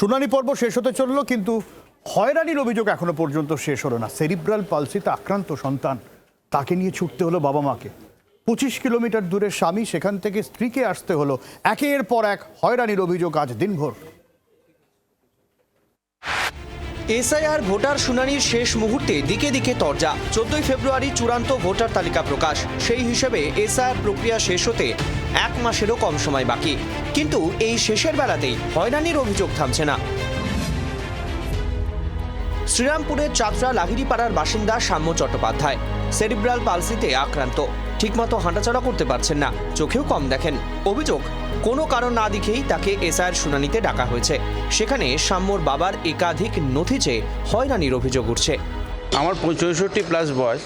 শুনানি পর্ব শেষ হতে চলল, কিন্তু হয়রানির অভিযোগ এখনো পর্যন্ত শেষ হলো না। সেরিব্রাল পালসিতে আক্রান্ত সন্তান, তাকে নিয়ে ছুটতে হলো বাবা মাকে। 25 কিলোমিটার দূরে স্বামী, সেখান থেকে স্ত্রীকে আসতে হলো। একের পর এক হয়রানির অভিযোগ আজ দিনভর। এসআইআর ভোটার শুনানির শেষ মুহূর্তে দিকে দিকে তরজা। 14 ফেব্রুয়ারি চূড়ান্ত ভোটার তালিকা প্রকাশ। সেই হিসেবে এসআইআর প্রক্রিয়া শেষ হতে 1 মাসেরও কম সময় বাকি। কিন্তু এই শেষের বেলাতেই হয়রানির অভিযোগ থামছে না। শ্রীরামপুরের চাতরা লাহিড়িপাড়ার বাসিন্দা সাম্য চট্টোপাধ্যায় সেরিব্রাল পালসিতে আক্রান্ত। ঠিকমতো হাঁটাচলা করতে পারছেন না, চোখেও কম দেখেন। অভিযোগ, কোনো কারণ না দেখেই তাকে এসআইআর শুনানিতে ডাকা হয়েছে। সেখানে সাম্যর বাবার একাধিক নথি চেয়ে হয়রানির অভিযোগ উঠছে। আমার 65+ বয়স।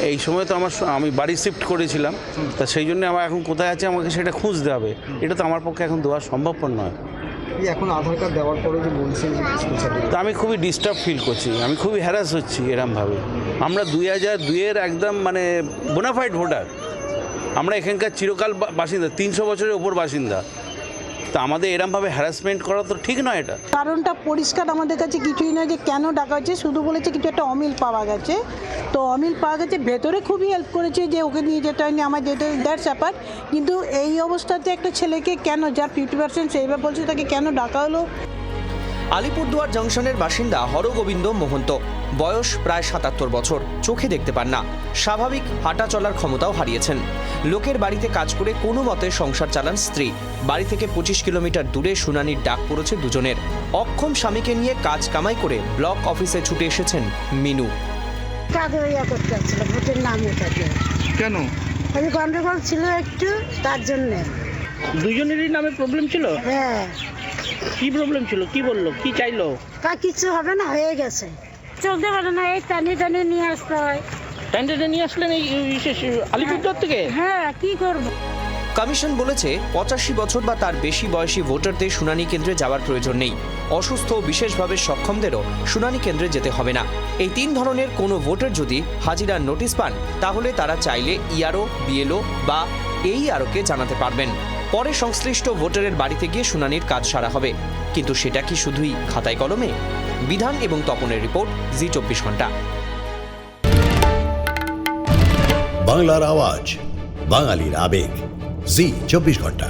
এই সময় তো আমি বাড়ি শিফট করেছিলাম, তা সেই জন্য আমার এখন কোথায় আছে আমাকে সেটা খুঁজতে হবে। এটা তো আমার পক্ষে এখন দেওয়া সম্ভবপর নয়। এখন আধার কার্ড দেওয়ার পরে যে বলছেন তা আমি খুবই ডিস্টার্ব ফিল করছি, আমি খুবই হ্যারাস হচ্ছি এরমভাবে। আমরা 2002-এর একদম বোনাফাইড ভোটার। আমরা এখানকার চিরকাল বাসিন্দা, 300 বছরের ওপর বাসিন্দা। তা আমাদের এরমভাবে হ্যারাসমেন্ট করা তো ঠিক নয়। এটা কারণটা পরিষ্কার আমাদের কাছে কিছুই নয় যে কেন ডাকা হচ্ছে। শুধু বলেছে কিছু একটা অমিল পাওয়া গেছে, তো অমিল পাওয়া গেছে। ভেতরে খুবই হেল্প করেছে যে ওকে নিয়ে যেতে হয়নি, আমার যেতে, দ্যাটস ব্যাপার। কিন্তু এই অবস্থাতে একটা ছেলেকে কেন, যার 50% সেইভাবে বলছে, তাকে কেন ডাকা হলো? আলিপুরদুয়ার জংশনের বাসিন্দা হরগোবিন্দ মোহন্ত, বয়স প্রায় 77 বছর। চোখে দেখতে পান না, স্বাভাবিক হাঁটা চলার ক্ষমতাও হারিয়েছেন। লোকের বাড়িতে কাজ করে কোনো মতে সংসার চালান স্ত্রী। বাড়ি থেকে 25 কিলোমিটার দূরে শুনানির ডাক পড়েছে দুজনের। অক্ষম স্বামীকে নিয়ে কাজ কামাই করে ব্লক অফিসে ছুটে এসেছেন মিনু। কাগজ করতে আসছিল ভোটের নাম ওঠাতে। কেন? ওই গন্ডগোল ছিল একটু, তার জন্য। দুজনেরই নামে প্রবলেম ছিল? হ্যাঁ। কি প্রবলেম ছিল? কি বললো? কি চাইলো? তা কিছু হবে না, হয়ে গেছে। চলতে পারে না, এই টানি টানি নিয়ে আসতে হয়। ট্যান্ডেটে নিয়ে আসলেন এই বিশেষ আলিপুরদুয়ার থেকে? হ্যাঁ, কি করবো। কমিশন বলেছে 85 বছর বা তার বেশি বয়সী ভোটারদের শুনানি কেন্দ্রে যাওয়ার প্রয়োজন নেই। অসুস্থ ও বিশেষভাবে সক্ষমদেরও শুনানি কেন্দ্রে যেতে হবে না। এই 3 ধরনের কোনো ভোটার যদি হাজিরার নোটিশ পান, তাহলে তারা চাইলে ইআরও, বিএলও বা এইআরওকে জানাতে পারবেন। পরে সংশ্লিষ্ট ভোটারের বাড়িতে গিয়ে শুনানির কাজ সারা হবে। কিন্তু সেটা কি শুধুই খাতায় কলমে? বিধান এবং তপনের রিপোর্ট, জি 24 ঘন্টা। বাংলার আওয়াজ, বাঙালির আবেগ, জি 24 ঘন্টা।